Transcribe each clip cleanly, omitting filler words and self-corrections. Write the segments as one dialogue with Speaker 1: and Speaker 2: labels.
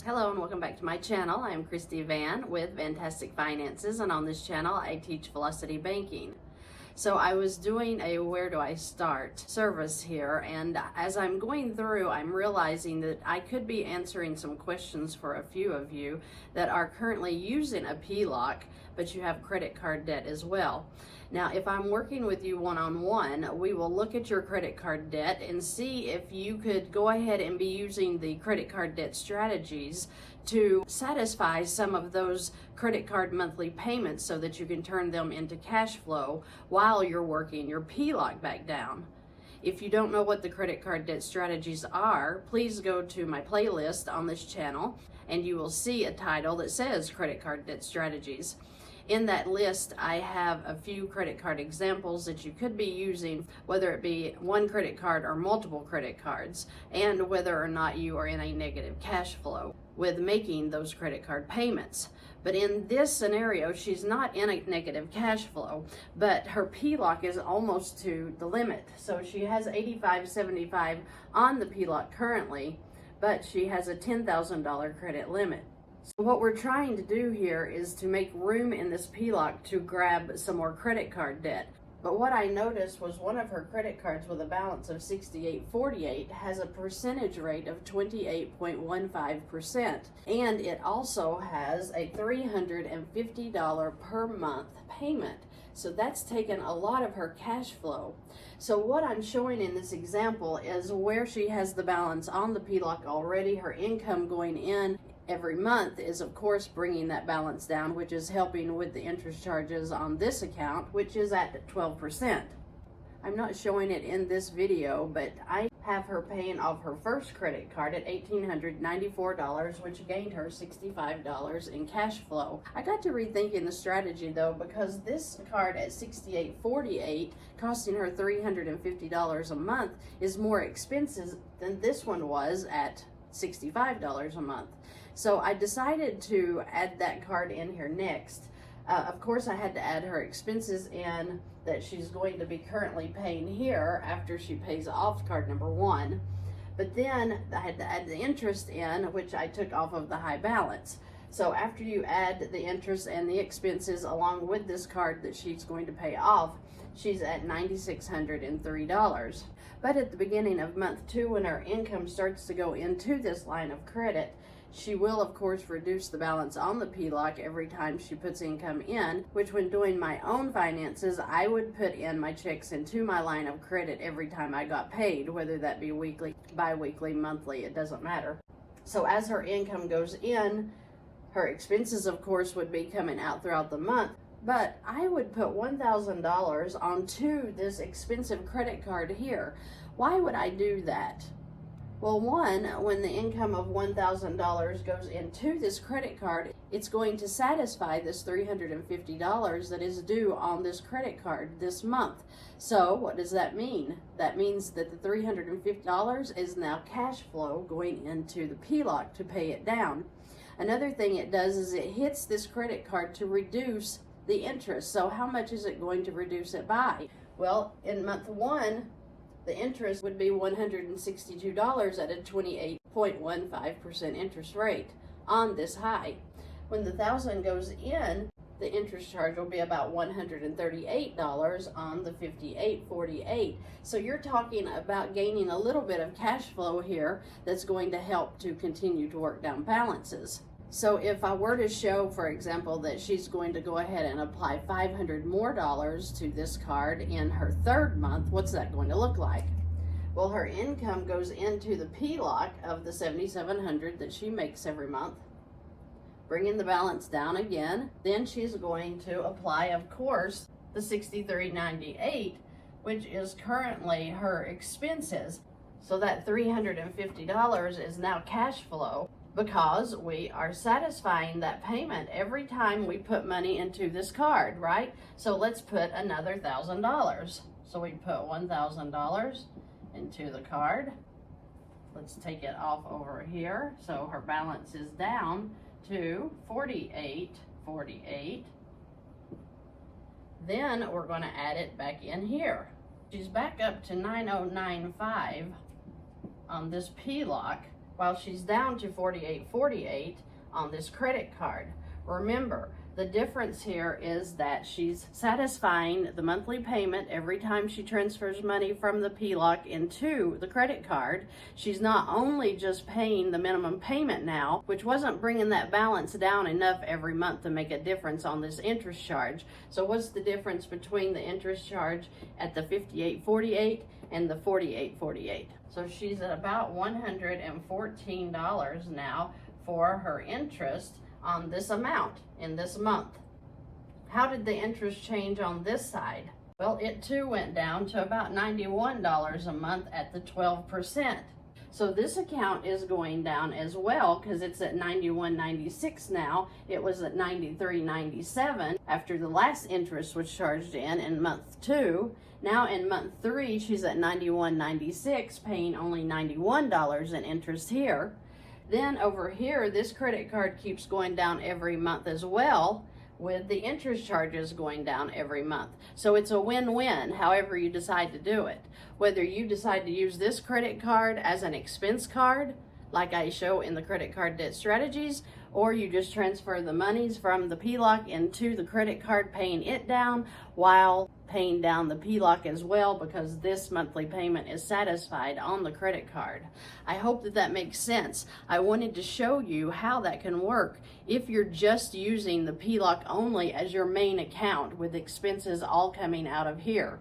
Speaker 1: Hello and welcome back to my channel. I am Christy Vann with VANNtastic Finances, and on this channel I teach velocity banking. So I was doing a where do I start service here, and as I'm going through I'm realizing that I could be answering some questions for a few of you that are currently using a PLOC but you have credit card debt as well. Now if I'm working with you one-on-one, we will look at your credit card debt and see if you could go ahead and be using the credit card debt strategies to satisfy some of those credit card monthly payments so that you can turn them into cash flow while you're working your PLOC back down. If you don't know what the credit card debt strategies are, please go to my playlist on this channel and you will see a title that says credit card debt strategies. In that list, I have a few credit card examples that you could be using, whether it be one credit card or multiple credit cards, and whether or not you are in a negative cash flow with making those credit card payments. But in this scenario, she's not in a negative cash flow, but her PLOC is almost to the limit. So she has $85.75 on the PLOC currently, but she has a $10,000 credit limit. So what we're trying to do here is to make room in this PLOC to grab some more credit card debt. But what I noticed was one of her credit cards with a balance of $68.48 has a percentage rate of 28.15%. And it also has a $350 per month payment. So that's taken a lot of her cash flow. So what I'm showing in this example is where she has the balance on the PLOC already. Her income going in every month is of course bringing that balance down, which is helping with the interest charges on this account, which is at 12%. I'm not showing it in this video, but I have her paying off her first credit card at $1,894, which gained her $65 in cash flow. I got to rethinking the strategy though, because this card at $68.48, costing her $350 a month, is more expensive than this one was at $65 a month. So I decided to add that card in here next. Of course I had to add her expenses in that she's going to be currently paying here after she pays off card number one. But then I had to add the interest in, which I took off of the high balance. So after you add the interest and the expenses along with this card that she's going to pay off, she's at $9,603. But at the beginning of month 2, when her income starts to go into this line of credit, she will of course reduce the balance on the PLOC every time she puts income in, which when doing my own finances, I would put in my checks into my line of credit every time I got paid, whether that be weekly, bi-weekly, monthly, it doesn't matter. So as her income goes in, her expenses of course would be coming out throughout the month, but I would put $1,000 onto this expensive credit card here. Why would I do that? Well, one, when the income of $1,000 goes into this credit card, it's going to satisfy this $350 that is due on this credit card this month. So what does that mean? That means that the $350 is now cash flow going into the PLOC to pay it down. Another thing it does is it hits this credit card to reduce the interest. So how much is it going to reduce it by? Well, in month 1, the interest would be $162 at a 28.15% interest rate on this high. When the $1,000 goes in, the interest charge will be about $138 on the $58.48. So you're talking about gaining a little bit of cash flow here that's going to help to continue to work down balances. So if I were to show, for example, that she's going to go ahead and apply $500 more to this card in her 3rd month, what's that going to look like? Well, her income goes into the PLOC of the $7,700 that she makes every month, bringing the balance down again. Then she's going to apply, of course, the $63.98, which is currently her expenses. So that $350 is now cash flow, because we are satisfying that payment every time we put money into this card, right? So let's put another $1,000. So we put $1,000 into the card. Let's take it off over here. So her balance is down to $48.48. Then we're going to add it back in here. She's back up to $9,095 on this PLOC. while she's down to $48.48 on this credit card. Remember, the difference here is that she's satisfying the monthly payment every time she transfers money from the PLOC into the credit card. She's not only just paying the minimum payment now, which wasn't bringing that balance down enough every month to make a difference on this interest charge. So what's the difference between the interest charge at the $58.48 and the $48.48? So she's at about $114 now for her interest on this amount in this month. How did the interest change on this side? Well, it too went down to about $91 a month at the 12%. So this account is going down as well because it's at $91.96 now. It was at $93.97 after the last interest was charged in month 2. Now in month 3, she's at $91.96, paying only $91 in interest here. Then over here, this credit card keeps going down every month as well, with the interest charges going down every month. So it's a win-win, however you decide to do it. Whether you decide to use this credit card as an expense card, like I show in the credit card debt strategies, or you just transfer the monies from the PLOC into the credit card, paying it down while paying down the PLOC as well, because this monthly payment is satisfied on the credit card. I hope that that makes sense. I wanted to show you how that can work if you're just using the PLOC only as your main account with expenses all coming out of here.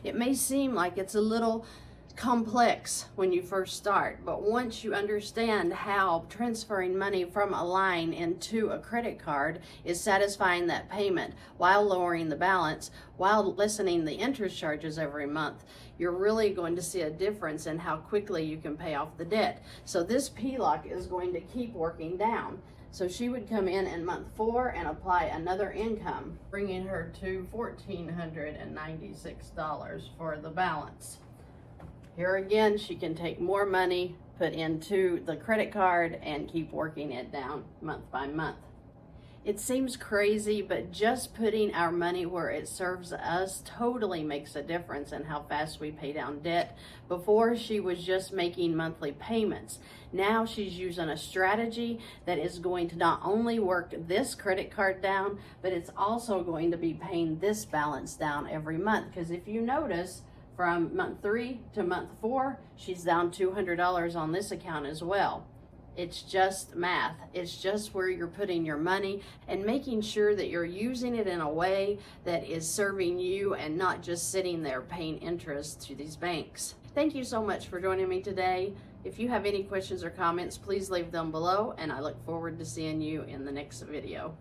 Speaker 1: It may seem like it's a little complex when you first start, but once you understand how transferring money from a line into a credit card is satisfying that payment while lowering the balance, while lessening the interest charges every month, you're really going to see a difference in how quickly you can pay off the debt. So this PLOC is going to keep working down. So she would come in month 4 and apply another income, bringing her to $1,496 for the balance. Here again, she can take more money, put into the credit card, and keep working it down month by month. It seems crazy, but just putting our money where it serves us totally makes a difference in how fast we pay down debt. Before, she was just making monthly payments. Now she's using a strategy that is going to not only work this credit card down, but it's also going to be paying this balance down every month. Because if you notice, from month 3 to month 4, she's down $200 on this account as well. It's just math. It's just where you're putting your money and making sure that you're using it in a way that is serving you and not just sitting there paying interest to these banks. Thank you so much for joining me today. If you have any questions or comments, please leave them below, and I look forward to seeing you in the next video.